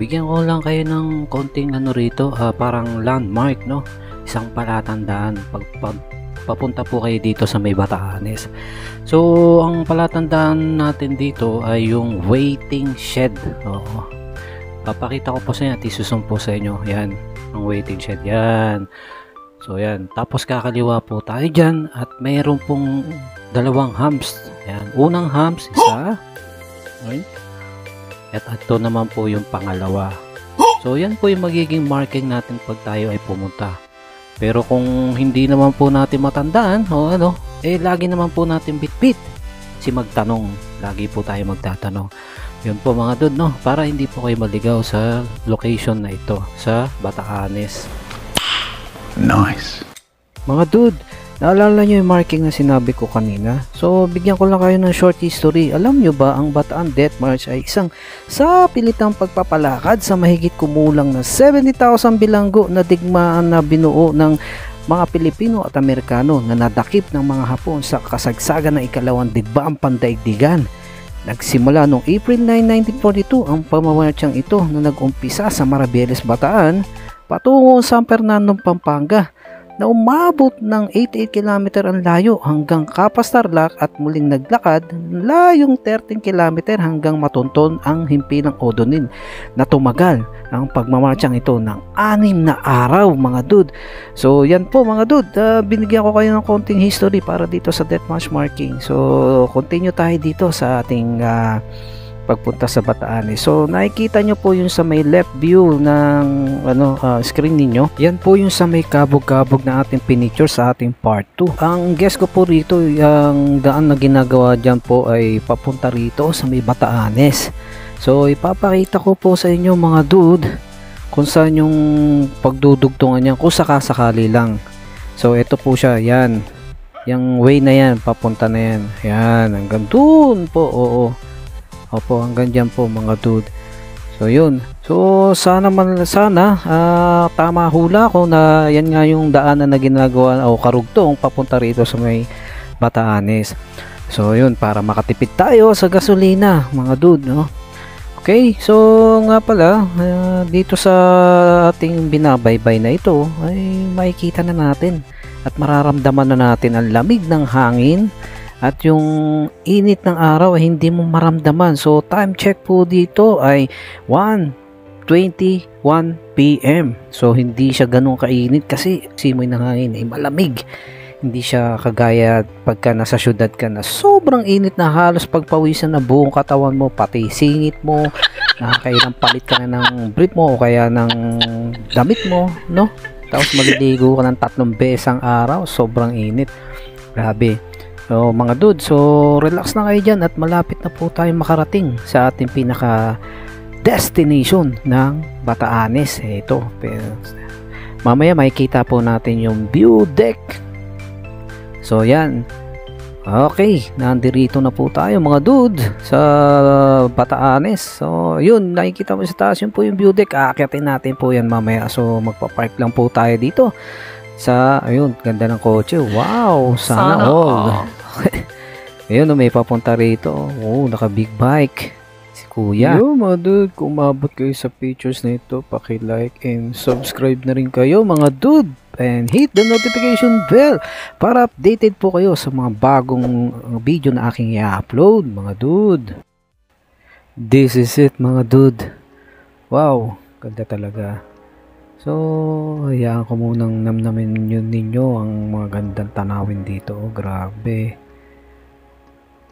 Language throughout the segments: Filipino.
bigyan ko lang kayo ng konting ano rito, parang landmark, no? Isang palatandaan papunta po kayo dito sa may Batanes. So, ang palatandaan natin dito ay yung waiting shed. Oo. Papakita ko po sa inyo at isusum po sa inyo. Yan, ang waiting shed. Yan. So, yan. Tapos kakaliwa po tayo dyan at mayroon pong dalawang humps. Yan. Unang humps, isa. Okay. At ito naman po yung pangalawa. So, yan po yung magiging marking natin pag tayo ay pumunta. Pero kung hindi naman po natin matandaan, o ano, lagi naman po natin bitbit si magtanong. Lagi po tayo magtatanong. Yun po mga dude, no? Para hindi po kayo maligaw sa location na ito, sa Batanes. Nice. Mga dude, naalala nyo yung marking na sinabi ko kanina? So, bigyan ko lang kayo ng short history. Alam nyo ba, ang Bataan Death March ay isang sapilitang pagpapalakad sa mahigit kumulang na 70,000 bilanggo na digmaan na binuo ng mga Pilipino at Amerikano na nadakip ng mga Hapon sa kasagsagan ng ikalawang digbaang pandaigdigan. Nagsimula noong April 9, 1942 ang pamamarsyang ito na nag-umpisa sa Marabeles, Bataan patungo sa San Fernando, Pampanga na umabot ng 88 km ang layo hanggang Capas, Tarlac at muling naglakad layong 13 km hanggang matunton ang himpilang O'Donnell na tumagal ang pagmamarsyang ito ng 6 na araw mga dude. So yan po mga dude, binigyan ko kayo ng konting history para dito sa Death March marking. So continue tayo dito sa ating pagpunta sa Batanes. So nakikita nyo po yung sa may left view ng screen ninyo. Yan po yung sa may kabog-kabog na ating pinicture sa ating part 2. Ang guess ko po rito, yung daan na ginagawa dyan po ay papunta rito sa may Batanes. So ipapakita ko po sa inyo mga dude kung saan yung pagdudugtungan niya kung sakasakali lang. So ito po siya, yan. Yung way na yan, papunta na yan. Yan, hanggang dun po, oo. Opo, hanggang dyan po mga dude. So yun. So sana tama hula ko na yan nga yung daanan na ginagawa o karugtong papunta rito sa may Batanes. So yun, para makatipid tayo sa gasolina mga dude, no? Okay, so nga pala dito sa ating binabaybay na ito ay makikita na natin at mararamdaman na natin ang lamig ng hangin at yung init ng araw ay hindi mo maramdaman. So time check po dito ay 1:21 PM. So hindi siya ganun kainit kasi simoy ng hangin ay malamig. Hindi siya kagaya pagka nasa syudad ka na sobrang init na halos pagpawisan na buong katawan mo, pati singit mo, nakakailang palit ka na ng brief mo o kaya ng damit mo, no? Tapos maliligo ka ng 3 beses ang araw, sobrang init. Grabe. So mga dude, so relax na kayo dyan at malapit na po tayo makarating sa ating pinaka destination ng Batanes. Ito, mamaya makikita po natin yung view deck. So yan. Okay, nandirito na po tayo mga dude sa Batanes. So yun, nakikita mo sa taas yun po yung view deck. Aakyatin natin po yan mamaya. So magpa-park lang po tayo dito sa, ayun, ganda ng kotse. Wow, sana all. Ayun, may papunta rito. Oh, naka big bike si kuya. Yo mga dude, kung umabot kayo sa pictures na ito, paki-like and subscribe na rin kayo mga dude. And hit the notification bell para updated po kayo sa mga bagong video na aking i-upload mga dude. This is it mga dude. Wow, ganda talaga. So, hayaan ko munang namnamin yun ninyo ang mga gandang tanawin dito. Oh, grabe.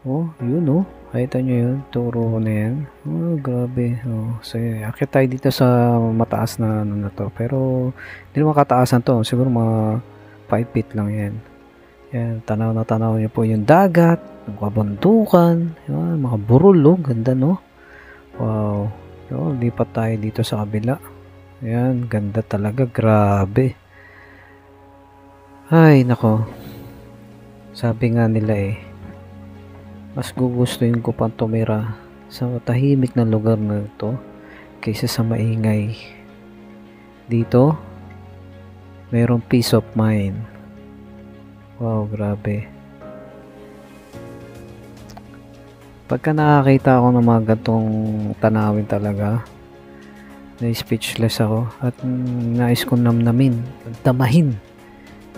Oh, yun oh. Hayaan nyo yun. Turo na yan. Oh, grabe. Oh, so, akit tayo dito sa mataas na ano na to. Pero, hindi naman kataasan to. Siguro mga 5 feet lang yan. Yan, tanaw na tanaw nyo po yung dagat, yung kabundukan, yan, mga burol, oh. Ganda, no? Wow. So, lipat tayo dito sa kabila. Ayan, ganda talaga, grabe. Ay, nako. Sabi nga nila mas gugustuhin ko pang tumira sa tahimik na lugar na ito kaysa sa maingay. Dito, mayroong peace of mind. Wow, grabe. Pagka nakakita ako ng mga gantong tanawin talaga, na speechless ako at nais kong namnamin, damahin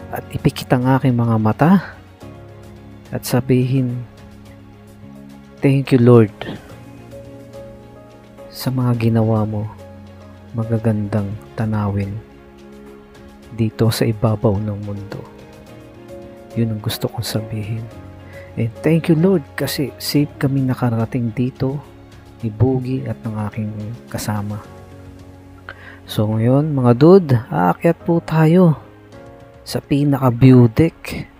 at ipikit ang aking mga mata at sabihin, thank you Lord sa mga ginawa mo, magagandang tanawin dito sa ibabaw ng mundo. Yun ang gusto kong sabihin. And thank you Lord kasi safe kami nakarating dito ni Boogie at ng aking kasama. So ngayon mga dude, aakyat po tayo sa pinaka view deck.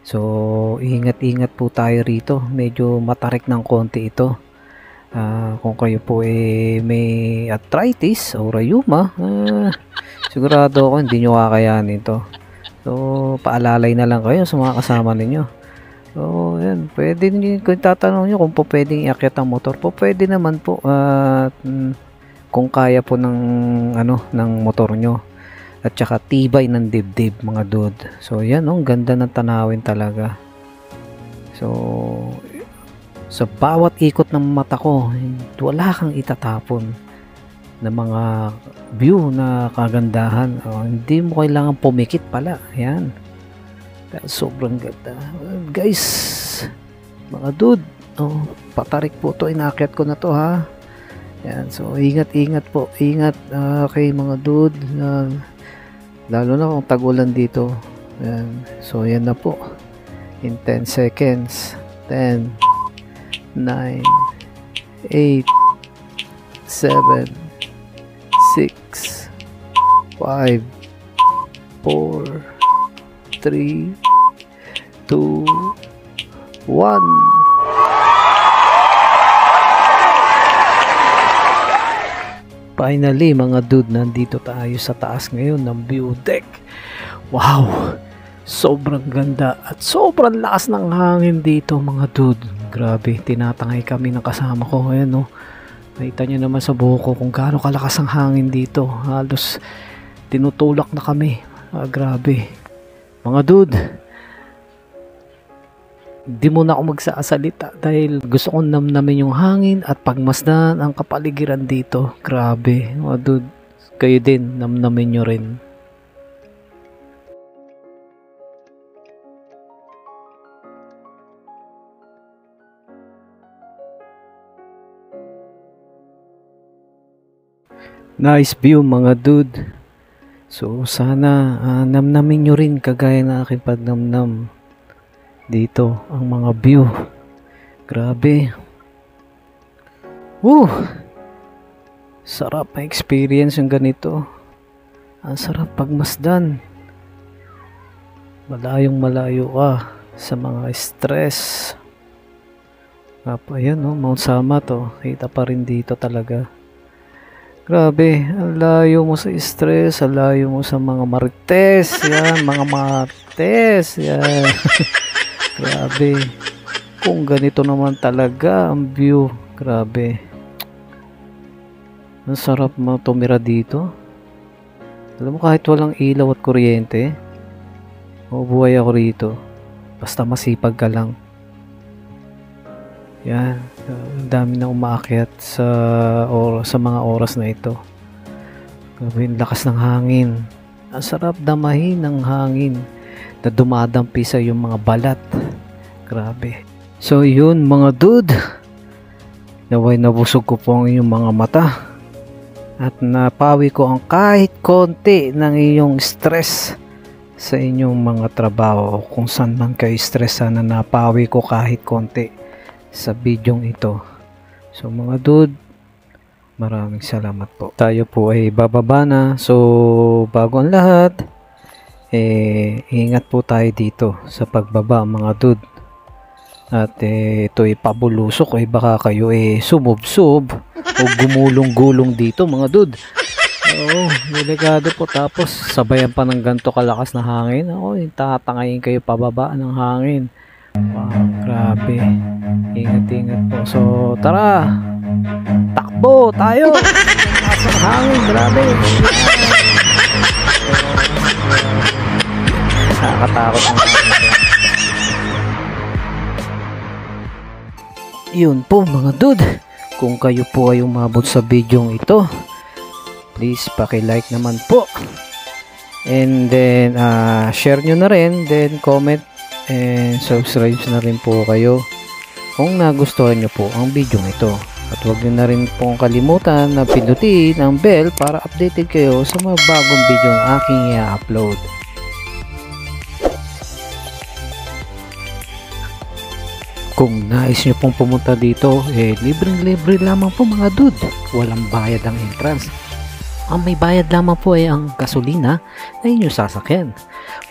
So ingat-ingat po tayo rito, medyo matarik ng konti ito. Kung kayo po may arthritis o rayuma, sigurado ako hindi nyo kakayanin ito. So paalalay na lang kayo sa mga kasama ninyo. So yan, pwede nyo, kung tatanong nyo kung po pwedeng iakyat ang motor po, pwede naman po kung kaya po ng motor nyo at saka tibay ng dibdib mga dude. So yan, ganda ng tanawin talaga. So sa bawat ikot ng mata ko, wala kang itatapon na mga view na kagandahan. Hindi mo kailangan pumikit pala. Yan, sobrang ganda guys, mga dude. Patarik po to, inakyat ko na to ha. Yan, so ingat po, ingat kay mga dude, lalo na kung tagulan dito. Yan, so yan na po, in 10 seconds, 10, 9, 8, 7, 6, 5, 4, 3, 2, 1. Finally mga dude, nandito tayo sa taas ngayon ng view deck. Wow, sobrang ganda at sobrang lakas ng hangin dito mga dude. Grabe, tinatangay kami ng kasama ko. Ayan nakita nyo naman sa buhok ko kung gaano kalakas ang hangin dito. Halos tinutulak na kami. Grabe mga dude, di muna ako magsasalita dahil gusto kong namnamin yung hangin at pagmasdan ang kapaligiran dito. Grabe mga dude, kayo din namnamin nyo rin. Nice view mga dude. So sana namnamin nyo rin kagaya na aking pagnamnam dito ang mga view. Grabe. Sarap na experience yung ganito. Ang sarap pagmasdan. Malayong malayo ka sa mga stress. Ayan Mount Sama to. Kita pa rin dito talaga. Grabe, ang layo mo sa stress, ang layo mo sa mga marites, yan, mga marites, yan. Grabe, kung ganito naman talaga ang view, grabe. Ang sarap mo tumira dito. Alam mo, kahit walang ilaw at kuryente, mabuhay ako rito. Basta masipag ka lang. Yan, ang dami na umaakyat sa mga oras na ito. Grabe, lakas ng hangin. Ang sarap damahin ng hangin na dumadampi sa yung mga balat. Grabe. So yun mga dude, naway nabusog ko po ang iyong mga mata at napawi ko ang kahit konti ng iyong stress sa inyong mga trabaho. Kung saan man kayo stress, sana napawi ko kahit konti sa bidyong ito. So mga dude, maraming salamat po. Tayo po ay bababa na. So bago ang lahat, ingat po tayo dito sa pagbaba mga dude. At ito ay pabulusok, baka kayo sumubsob o gumulong-gulong dito mga dude. Delikado po. Tapos sabayan pa ng ganito kalakas na hangin. Tatangayin kayo pababa ng hangin. Wow, grabe. Ingat-ingat po. So, tara! Takbo tayo! Lakas ng hangin, grabe. Nakakatakot ang hangin. Yun po mga dude. Kung kayo po ay umabot sa bidyong ito, please paki-like naman po. And then share nyo na rin, then comment and subscribe na rin po kayo kung nagustuhan nyo po ang video ito. At huwag nyo na rin pong kalimutan na pindutin ang bell para updated kayo sa mga bagong video na aking i-upload. Kung nais nyo pong pumunta dito, libreng-libre lamang po mga dude. Walang bayad ang entrance. Ang may bayad lamang po ay ang gasolina na inyong sasakyan.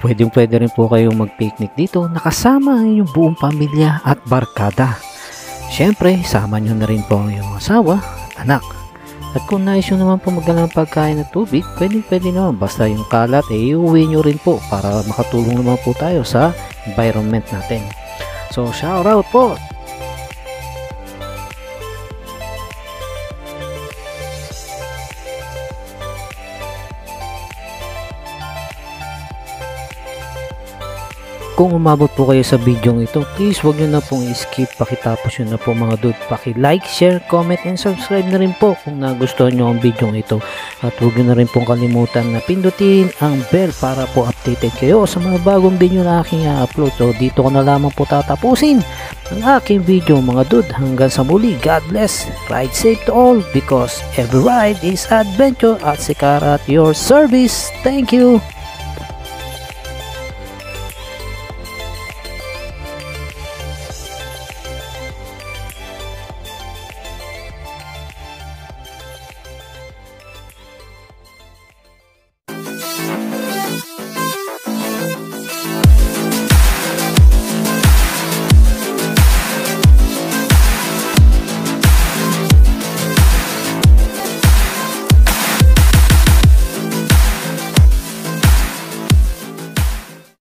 Pwede rin po kayong mag-picnic dito nakasama ang inyong buong pamilya at barkada. Siyempre, sama nyo na rin po ang iyong asawa at anak. At kung nais nyo naman po magdala ng pagkain at tubig, pwede naman. Basta yung kalat iuwi nyo rin po para makatulong naman po tayo sa environment natin. So, shout out po! Kung umabot po kayo sa video ito, please wag nyo na pong i-skip, pakitapos nyo na po mga dude. Paki-like, share, comment, and subscribe na rin po kung nagustuhan nyo ang video ito. At wag nyo na rin pong kalimutan na pindutin ang bell para po updated kayo sa mga bagong video na aking i-upload. So dito ko na lamang po tatapusin ang aking video mga dude. Hanggang sa muli, God bless, ride safe to all because every ride is adventure at Sikara at your service. Thank you!